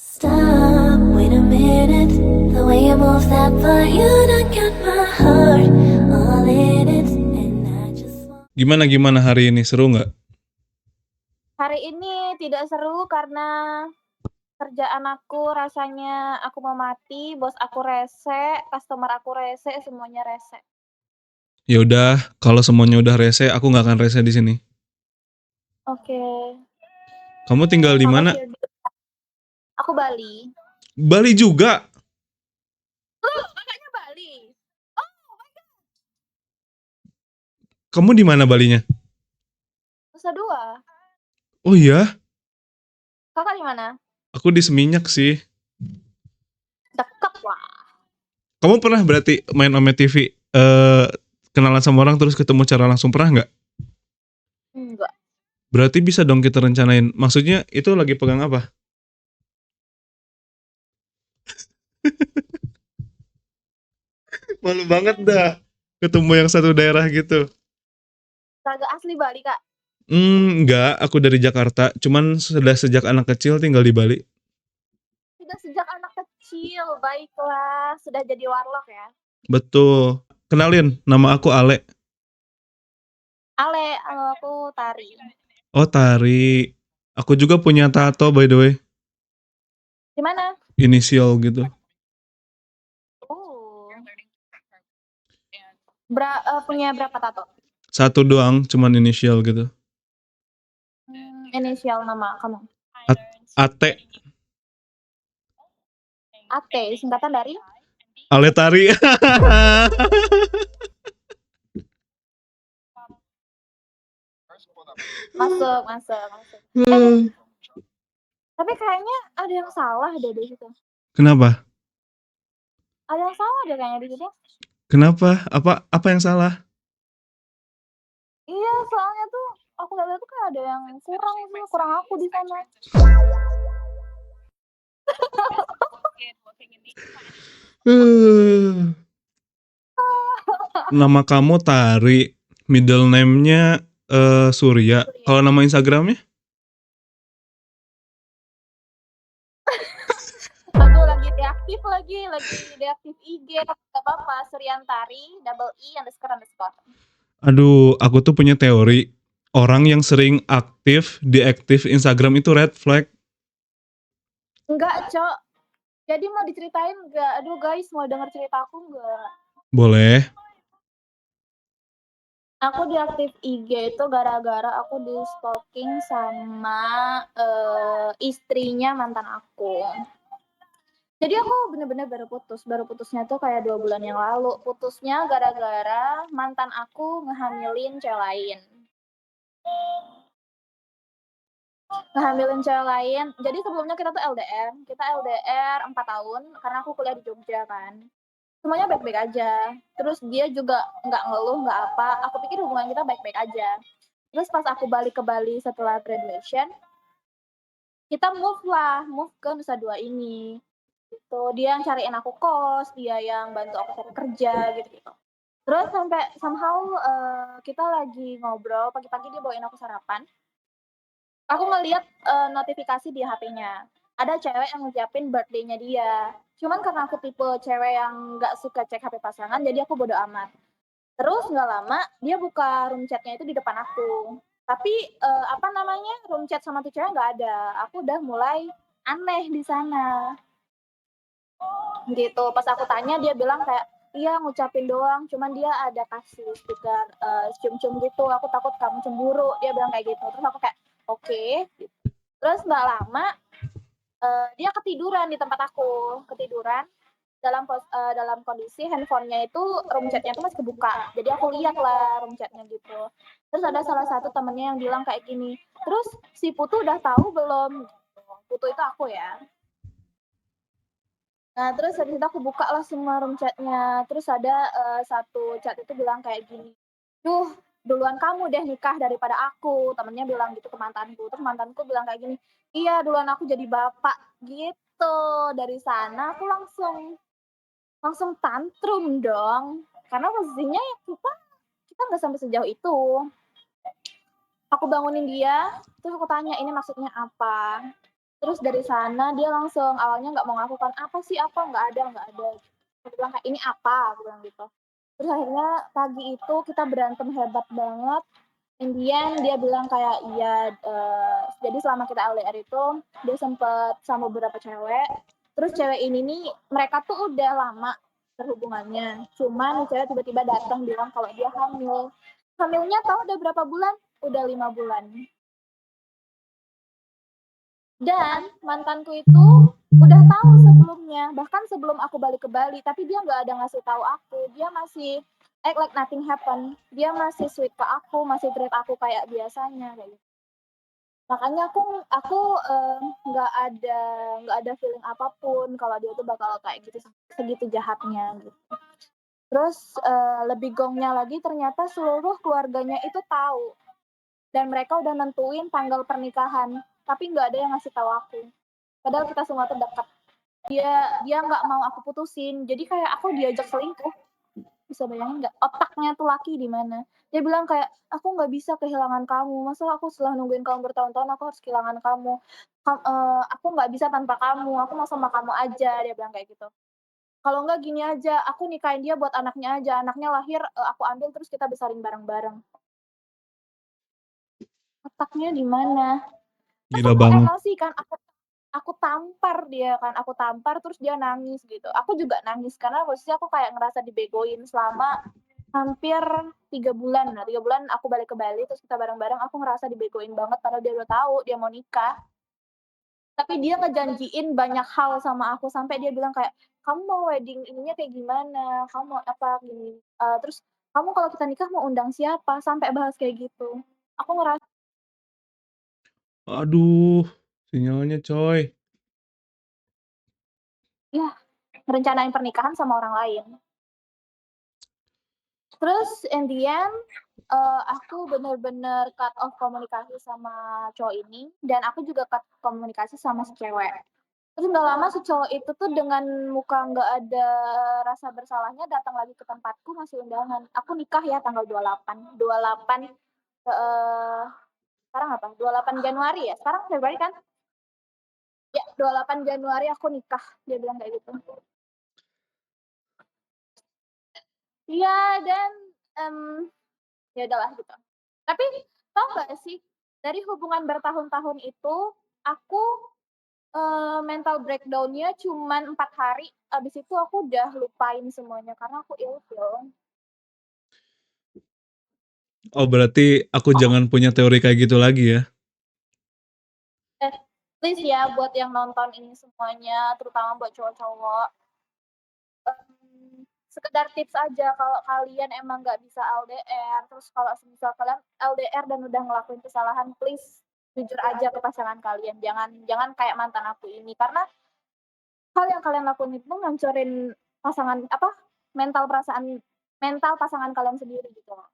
Stop, wait a minute. The way you move that body, you done got my heart all in it. And I just want... Gimana hari ini, seru nggak? Hari ini tidak seru karena kerjaan aku rasanya aku mau mati, bos aku rese, customer aku rese, semuanya rese. Ya udah, kalau semuanya udah rese, aku nggak akan rese di sini. Oke. Kamu tinggal di mana? Aku Bali. Bali juga. Kakaknya Bali. Kamu di mana Balinya? Nusa Dua. Oh iya, Kakak di mana? aku di Seminyak sih. Deket lah. Kamu pernah berarti main Ome TV, kenalan sama orang terus ketemu cara langsung, pernah nggak? Enggak. Berarti bisa dong kita rencanain. Maksudnya itu lagi pegang apa? Malu banget dah ketemu yang satu daerah gitu. Kagak asli Bali, Kak. Enggak, aku dari Jakarta. Cuman sudah sejak anak kecil tinggal di Bali. Sudah sejak anak kecil, baiklah. Sudah jadi warlock ya. Betul. Kenalin, nama aku Ale. Ale, aku Tari. Oh, Tari. Aku juga punya tato by the way. Di mana? Inisial gitu. Punya berapa tato? Satu doang, cuman inisial gitu. Inisial nama kamu. AT. AT, singkatan dari? Ale Tari. Masuk. Tapi kayaknya ada yang salah deh di situ. Kenapa? Ada yang salah deh kayaknya di situ. Kenapa? Apa yang salah? Iya, soalnya tuh aku lihat tuh kayak ada yang kurang aku di sana. Nama kamu Tari, middle name-nya Surya. Kalau nama Instagramnya? Aduh, lagi deaktif IG, gak apa-apa, Suryantari, _E___. Aduh, aku tuh punya teori. Orang yang sering deaktif Instagram itu red flag. Enggak, Cok. Jadi mau diceritain enggak? Aduh guys, mau denger cerita aku enggak? Boleh. Aku deaktif IG itu gara-gara aku di stalking sama istrinya mantan aku. Jadi aku bener-bener baru putusnya tuh kayak 2 bulan yang lalu. Putusnya gara-gara mantan aku ngehamilin cewek lain. Jadi sebelumnya kita tuh LDR. Kita LDR 4 tahun karena aku kuliah di Jogja kan. Semuanya baik-baik aja. Terus dia juga nggak ngeluh, nggak apa. Aku pikir hubungan kita baik-baik aja. Terus pas aku balik ke Bali setelah graduation, kita move ke Nusa Dua ini. Gitu. Dia yang cariin aku kos, dia yang bantu aku cari kerja gitu. Terus sampai somehow kita lagi ngobrol, pagi-pagi dia bawain aku sarapan. Aku ngeliat notifikasi di HP-nya. Ada cewek yang ngucapin birthday-nya dia. Cuman karena aku tipe cewek yang nggak suka cek HP pasangan, jadi aku bodo amat. Terus nggak lama dia buka room chat-nya itu di depan aku. Tapi room chat sama tuh cewek nggak ada. Aku udah mulai aneh di sana. Gitu. Pas aku tanya dia bilang kayak, iya ngucapin doang. Cuman dia ada kasih stiker cium-cium gitu. Aku takut kamu cemburu. Dia bilang kayak gitu. Terus aku kayak, oke. Terus nggak lama dia ketiduran di tempat aku. Dalam kondisi handphonenya itu room chatnya itu masih kebuka. Jadi aku lihat lah room chatnya gitu. Terus ada salah satu temennya yang bilang kayak gini, terus si Putu udah tahu belum? Putu itu aku ya. Nah terus habis itu aku buka lah semua room chatnya. Terus ada satu chat itu bilang kayak gini, duh duluan kamu deh nikah daripada aku. Temennya bilang gitu ke mantanku. Terus mantanku bilang kayak gini, iya duluan aku jadi bapak gitu. Dari sana aku langsung tantrum dong, karena posisinya ya kita nggak sampai sejauh itu. Aku bangunin dia, terus aku tanya ini maksudnya apa. Terus dari sana dia langsung awalnya nggak mau ngaku kan, "Apa sih, apa?" Nggak ada." Aku bilang kayak, "Ini apa?" Aku bilang gitu. Terus akhirnya pagi itu kita berantem hebat banget, in the end dia bilang kayak, "Iya, jadi selama kita LDR itu dia sempet sama beberapa cewek, terus cewek ini nih mereka tuh udah lama berhubungannya, cuman nih cewek tiba-tiba datang bilang kalau dia hamil. Hamilnya tahu udah berapa bulan? Udah 5 bulan. Dan mantanku itu udah tahu sebelumnya, bahkan sebelum aku balik ke Bali, tapi dia nggak ada ngasih tahu aku. Dia masih act like nothing happen. Dia masih sweet ke aku, masih treat aku kayak biasanya kayak gitu. Makanya aku nggak ada feeling apapun kalau dia tuh bakal kayak gitu, segitu jahatnya gitu. Terus, lebih gongnya lagi ternyata seluruh keluarganya itu tahu dan mereka udah nentuin tanggal pernikahan, tapi nggak ada yang ngasih tahu aku. Padahal kita semua tuh dekat. Dia nggak mau aku putusin, jadi kayak aku diajak selingkuh, bisa bayangin nggak? Otaknya tuh laki di mana. Dia bilang kayak, "Aku nggak bisa kehilangan kamu, masa aku setelah nungguin kamu bertahun-tahun aku harus kehilangan kamu. Aku nggak bisa tanpa kamu, aku mau sama kamu aja," dia bilang kayak gitu. "Kalau nggak gini aja, aku nikahin dia buat anaknya aja, anaknya lahir, aku ambil terus kita besarin bareng-bareng." Otaknya di mana? Terus Gila aku banget. emosi kan, aku tampar dia kan, aku tampar terus dia nangis gitu. Aku juga nangis karena posisi aku kayak ngerasa dibegoin selama hampir 3 bulan. Nah, 3 bulan aku balik ke Bali terus kita bareng-bareng, aku ngerasa dibegoin banget padahal dia udah tahu dia mau nikah. Tapi dia ngejanjiin banyak hal sama aku sampai dia bilang kayak, "Kamu mau wedding ininya kayak gimana? Kamu mau apa?" Gini, terus, "Kamu kalau kita nikah mau undang siapa?" Sampai bahas kayak gitu. Aku ngerasa, Aduh, sinyalnya coy. ya ngerencanain pernikahan sama orang lain. Terus in the end, aku bener-bener cut off komunikasi sama cowok ini, dan aku juga cut komunikasi sama si cewek. Terus nggak lama si cowok itu tuh dengan muka nggak ada rasa bersalahnya datang lagi ke tempatku ngasih undangan, "Aku nikah ya tanggal 28, sekarang apa? 28 Januari ya? Sekarang Februari kan? Ya, 28 Januari aku nikah," dia bilang kayak gitu. Iya dan, mmm ya udahlah gitu. Tapi tau nggak sih, dari hubungan bertahun-tahun itu, aku, mental breakdown-nya cuman 4 hari, abis itu aku udah lupain semuanya karena aku ilfeel. Oh, berarti aku jangan punya teori kayak gitu lagi ya? Eh, please ya buat yang nonton ini semuanya, terutama buat cowok-cowok, sekedar tips aja kalau kalian emang nggak bisa LDR, terus kalau semisal kalian LDR dan udah ngelakuin kesalahan, please jujur aja ke pasangan kalian, jangan jangan kayak mantan aku ini. Karena hal yang kalian lakuin itu ngancurin pasangan apa, mental pasangan kalian sendiri gitu loh.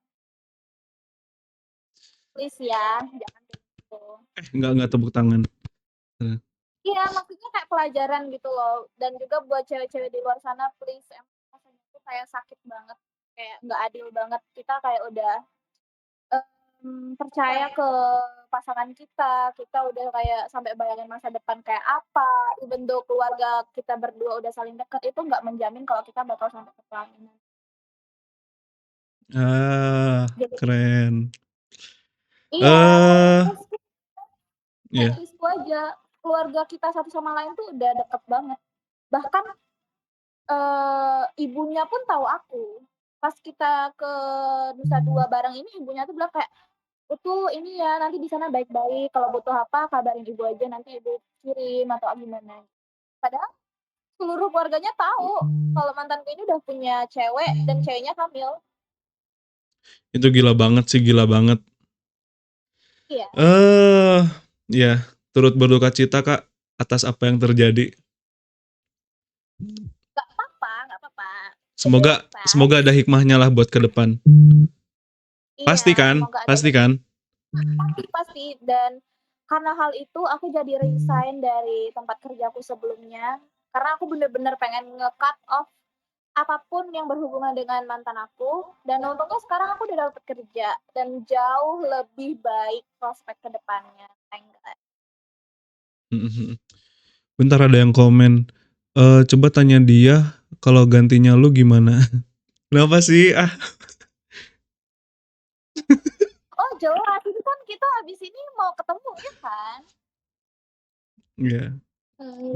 Please ya, jangan kayak gitu. Enggak tepuk tangan. Heeh. Iya, maksudnya kayak pelajaran gitu loh, dan juga buat cewek-cewek di luar sana please, emang rasanya tuh kayak sakit banget, kayak nggak adil banget. Kita kayak udah, percaya ke pasangan kita udah kayak sampai bayangin masa depan kayak apa, even though keluarga kita berdua udah saling dekat, itu nggak menjamin kalau kita bakal sampai ke pelaminan. Ah, Jadi keren. iya, Eh, meski kayak ya. Rizky aja, keluarga kita satu sama lain tuh udah deket banget. Bahkan, ibunya pun tahu aku. Pas kita ke Nusa Dua bareng ini, ibunya tuh bilang kayak, "Putu ini ya, nanti di sana baik-baik, kalau butuh apa kabarin ibu aja, nanti ibu kirim atau gimana." Padahal seluruh keluarganya tahu kalau mantanku ini udah punya cewek dan ceweknya hamil. Itu gila banget sih, gila banget. Iya, Eh, ya, turut berduka cita Kak atas apa yang terjadi. nggak apa-apa, itu Semoga pas. semoga ada hikmahnya lah buat ke depan. Iya, Pasti kan? semoga ada Pasti kan? pasti pasti, dan karena hal itu aku jadi resign dari tempat kerjaku sebelumnya, karena aku bener-bener pengen nge-cut off apapun yang berhubungan dengan mantan aku, dan untungnya sekarang aku udah dapet kerja dan jauh lebih baik prospek ke depannya, thank God. Mhm mhm. Bentar ada yang komen, coba tanya dia kalau gantinya lu gimana? Kenapa sih? Ah, Oh jelas, itu kan kita habis ini mau ketemu ya kan? iya.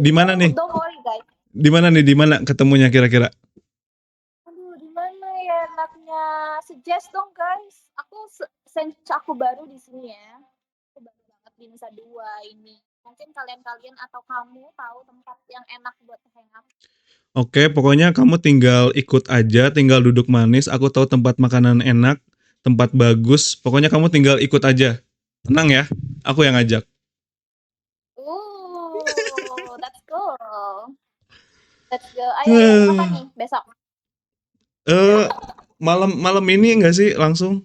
Di mana nih? Don't worry guys. Di mana nih? Di mana ketemunya kira-kira? Aduh, di mana ya enaknya? Suggest dong guys. Sense aku baru di sini ya. Aku baru banget di Nusa Dua ini. Mungkin kalian-kalian atau kamu tahu tempat yang enak buat hangout. Oke, pokoknya kamu tinggal ikut aja, tinggal duduk manis. Aku tahu tempat makanan enak, tempat bagus. Pokoknya kamu tinggal ikut aja. Tenang ya, aku yang ngajak. That's cool. Let's go. Ayo, ayo. Kapan Eh, nih? Besok. malam malam ini enggak sih langsung?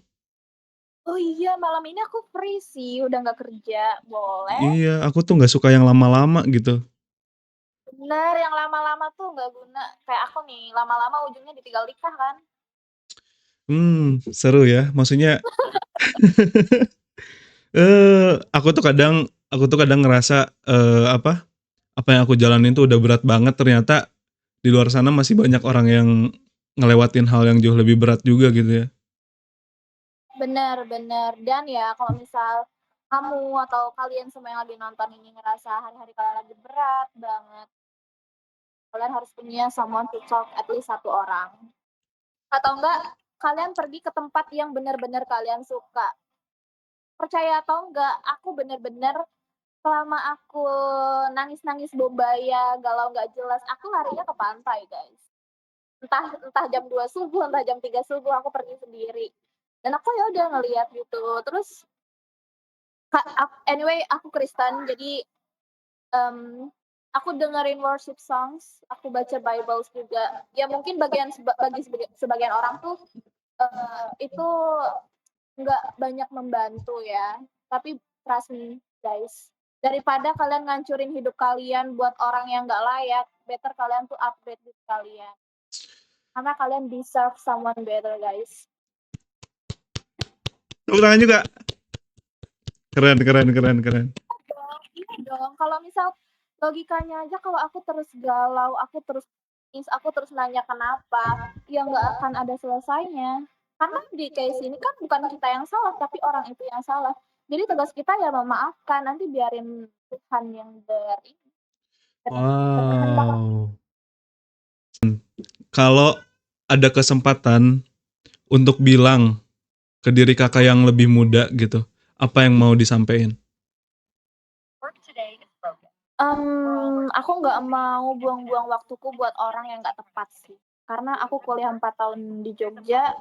Oh iya, malam ini aku free sih. Udah nggak kerja. Boleh. Iya, aku tuh nggak suka yang lama-lama gitu. Bener, yang lama-lama tuh nggak guna. Kayak aku nih, lama-lama ujungnya ditinggal nikah kan. Seru ya. Maksudnya, aku tuh kadang ngerasa apa yang aku jalanin tuh udah berat banget. Ternyata di luar sana masih banyak orang yang ngelewatin hal yang jauh lebih berat juga gitu ya. Bener, bener. Dan ya kalau misal kamu atau kalian semua yang lagi nonton ini ngerasa hari-hari kalian lagi berat banget, kalian harus punya someone to talk, at least satu orang. Atau enggak, kalian pergi ke tempat yang bener-bener kalian suka. Percaya atau enggak, aku bener-bener selama aku nangis-nangis bombaya, galau nggak jelas, aku larinya ke pantai, guys. Entah entah jam 2 subuh, entah jam 3 subuh, aku pergi sendiri. Dan aku ya udah ngeliat gitu. Terus anyway aku Kristen, jadi um, aku dengerin worship songs, aku baca Bibles juga. Ya mungkin bagi sebagian orang tuh itu nggak banyak membantu ya. Tapi trust me guys, daripada kalian ngancurin hidup kalian buat orang yang nggak layak, better kalian tuh upgrade hidup kalian. Karena kalian deserve someone better guys. Tepuk tangan juga. Keren, keren, keren, keren. Iya dong, kalau misal logikanya aja kalau aku terus galau, aku terus nanya kenapa, ya nggak akan ada selesainya. Karena di case ini kan bukan kita yang salah, tapi orang itu yang salah. Jadi tugas kita ya memaafkan, nanti biarin Tuhan yang berkehendak. Wow. Kalau ada kesempatan untuk bilang ke diri kakak yang lebih muda gitu, apa yang mau disampaikan? Aku nggak mau buang-buang waktuku buat orang yang nggak tepat sih. Karena aku kuliah 4 tahun di Jogja,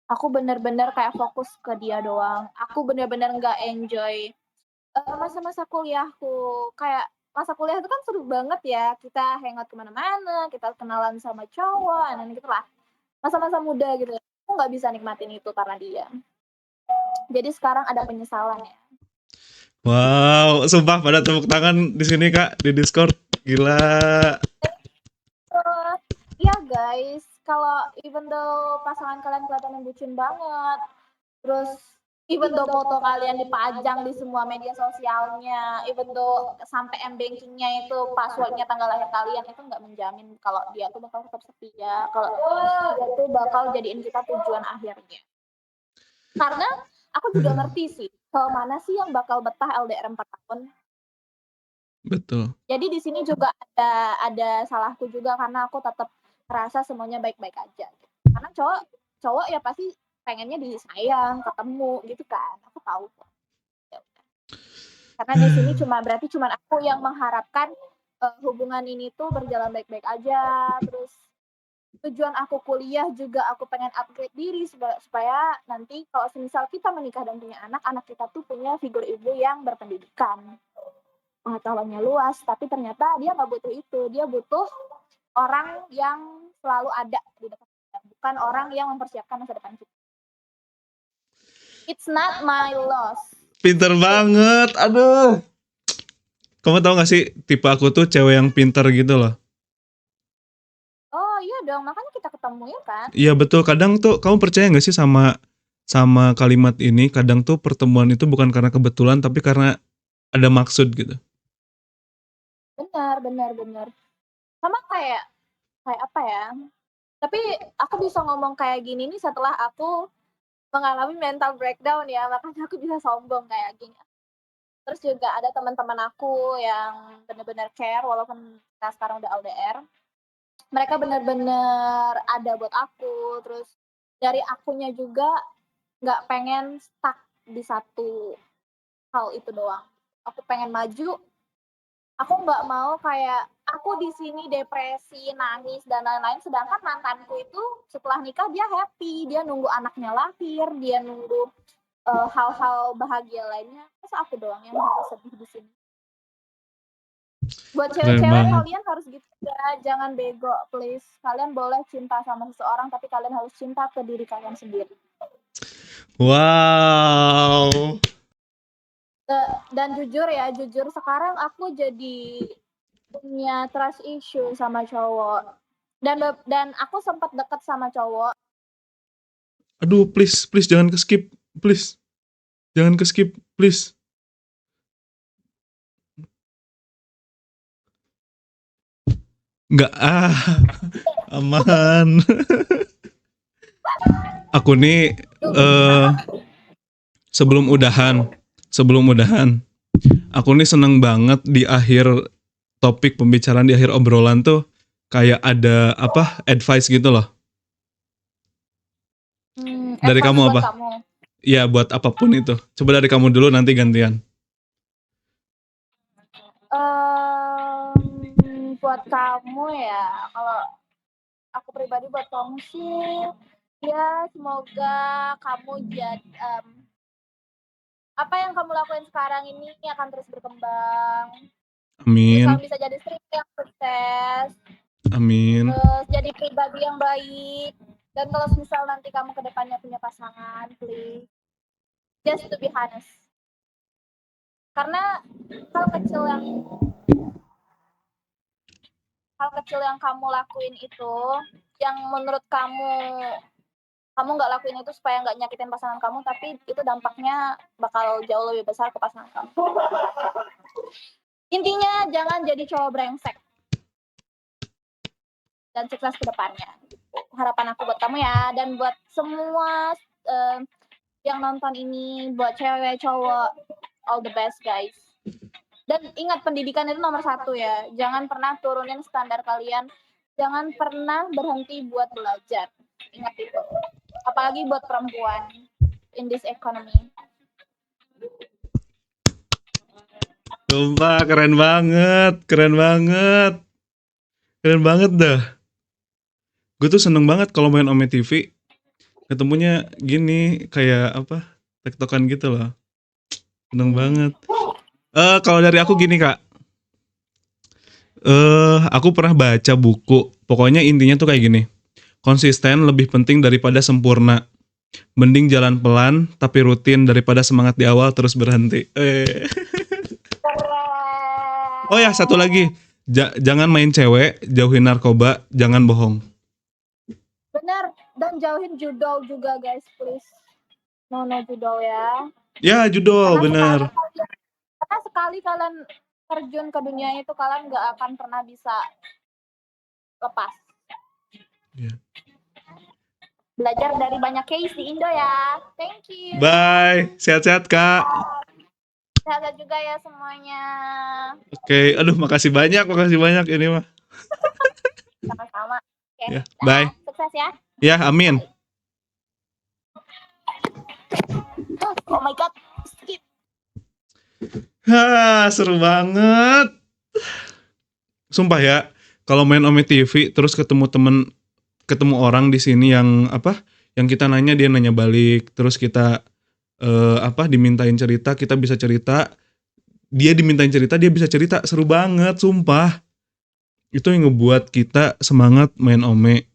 aku bener-bener kayak fokus ke dia doang. Aku bener-bener nggak enjoy masa-masa kuliahku. Kayak masa kuliah itu kan seru banget ya, kita hangout kemana-mana, kita kenalan sama cowok, dan gitu lah. Masa-masa muda gitu. Aku nggak bisa nikmatin itu karena dia. Jadi sekarang ada penyesalan ya. Wow, sumpah pada tepuk tangan di sini kak di Discord, gila. Iya guys, kalau even though pasangan kalian kelihatan bucin banget, terus even though foto kalian dipajang di semua media sosialnya, even though sampai m-bankingnya itu passwordnya tanggal lahir kalian, itu nggak menjamin kalau dia tuh bakal tetap setia, kalau dia tuh bakal jadiin kita tujuan akhirnya. Karena aku juga ngerti sih, kalau mana sih yang bakal betah LDR 4 tahun. Betul. Jadi di sini juga ada salahku juga karena aku tetap merasa semuanya baik-baik aja. Karena cowok ya pasti pengennya disayang, ketemu gitu kan. Aku tahu kok. Ya udah. Karena di sini berarti cuma aku yang mengharapkan hubungan ini tuh berjalan baik-baik aja. Terus tujuan aku kuliah juga aku pengen upgrade diri supaya nanti kalau semisal kita menikah dan punya anak kita tuh punya figur ibu yang berpendidikan. Pengetahuannya luas, tapi ternyata dia nggak butuh itu. Dia butuh orang yang selalu ada di dekat kita, bukan orang yang mempersiapkan masa depan kita. It's not my loss. Pinter banget, aduh. Kamu tahu gak sih, tipe aku tuh cewek yang pinter gitu loh. Oh iya dong, makanya kita ketemu ya kan? Iya betul, kadang tuh kamu percaya gak sih sama kalimat ini, kadang tuh pertemuan itu bukan karena kebetulan, tapi karena ada maksud gitu. Benar. Sama kayak kayak apa ya, tapi aku bisa ngomong kayak gini nih setelah aku mengalami mental breakdown ya, makanya aku bisa sombong kayak gini. Terus juga ada teman-teman aku yang bener-bener care walaupun kita sekarang udah LDR, mereka bener-bener ada buat aku, terus dari akunya juga nggak pengen stuck di satu hal itu doang. Aku pengen maju, aku nggak mau kayak aku di sini depresi, nangis dan lain-lain, sedangkan mantanku itu setelah nikah dia happy, dia nunggu anaknya lahir, dia nunggu hal-hal bahagia lainnya. Masa aku doang yang harus sedih di sini? Buat Keren cewek-cewek banget. kalian harus gitu ya, jangan bego please. Kalian boleh cinta sama seseorang tapi kalian harus cinta ke diri kalian sendiri. Wow. Dan jujur sekarang aku jadi punya trust issue sama cowok. Dan aku sempat deket sama cowok. Aduh, please jangan ke-skip, please. Jangan ke-skip, please. Nggak aman. Aku nih sebelum udahan, aku nih seneng banget di akhir topik pembicaraan, di akhir obrolan tuh kayak ada apa advice gitu loh. Dari Advice kamu buat apa? kamu. Ya buat apapun itu. Coba dari kamu dulu, nanti gantian. Buat kamu ya, kalau aku pribadi buat kamu sih, ya semoga kamu apa yang kamu lakuin sekarang ini akan terus berkembang. Terus kamu Amin. bisa jadi istri yang sukses, Amin. terus jadi pribadi yang baik. Dan kalau misal nanti kamu kedepannya punya pasangan, please just to be honest. Karena hal kecil yang kamu lakuin itu, yang menurut kamu nggak lakuin itu supaya nggak nyakitin pasangan kamu, tapi itu dampaknya bakal jauh lebih besar ke pasangan kamu. Intinya jangan jadi cowok brengsek dan sukses ke depannya. Harapan aku buat kamu ya, dan buat semua yang nonton ini, buat cewek cowok, all the best guys. Dan ingat, pendidikan itu nomor 1 ya, jangan pernah turunin standar kalian, jangan pernah berhenti buat belajar, ingat itu, apalagi buat perempuan in this economy. Sumpah keren banget dah. Gue tuh seneng banget kalau main Ome TV, ketemunya gini kayak apa, tektokan gitu loh. Seneng banget. Kalau dari aku gini kak, aku pernah baca buku, pokoknya intinya tuh kayak gini, konsisten lebih penting daripada sempurna. Mending jalan pelan tapi rutin daripada semangat di awal terus berhenti. Oh ya, satu lagi, jangan main cewek, jauhin narkoba, jangan bohong. Bener, dan jauhin judol juga guys, please. No judol ya. Ya, judul bener. Karena sekali kalian terjun ke dunia itu, kalian nggak akan pernah bisa lepas. Yeah. Belajar dari banyak case di Indo ya. Thank you. Bye, sehat-sehat kak. Sehat juga ya semuanya. Oke, aduh makasih banyak ini mah. Sama-sama. Oke, Ya, bye. Sukses ya. Ya, amin. Oh my god, skip. Seru banget. Sumpah ya, kalau main Ome TV terus ketemu orang di sini yang apa? Yang kita nanya, dia nanya balik, terus kita dimintain cerita, kita bisa cerita. Dia dimintain cerita, dia bisa cerita. Seru banget, sumpah. Itu yang ngebuat kita semangat main Ome.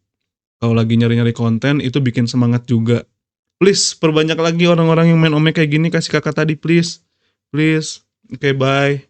Kalau lagi nyari-nyari konten, itu bikin semangat juga. Please, perbanyak lagi orang-orang yang main Ome kayak gini. Kasih kakak tadi, please. Oke, bye.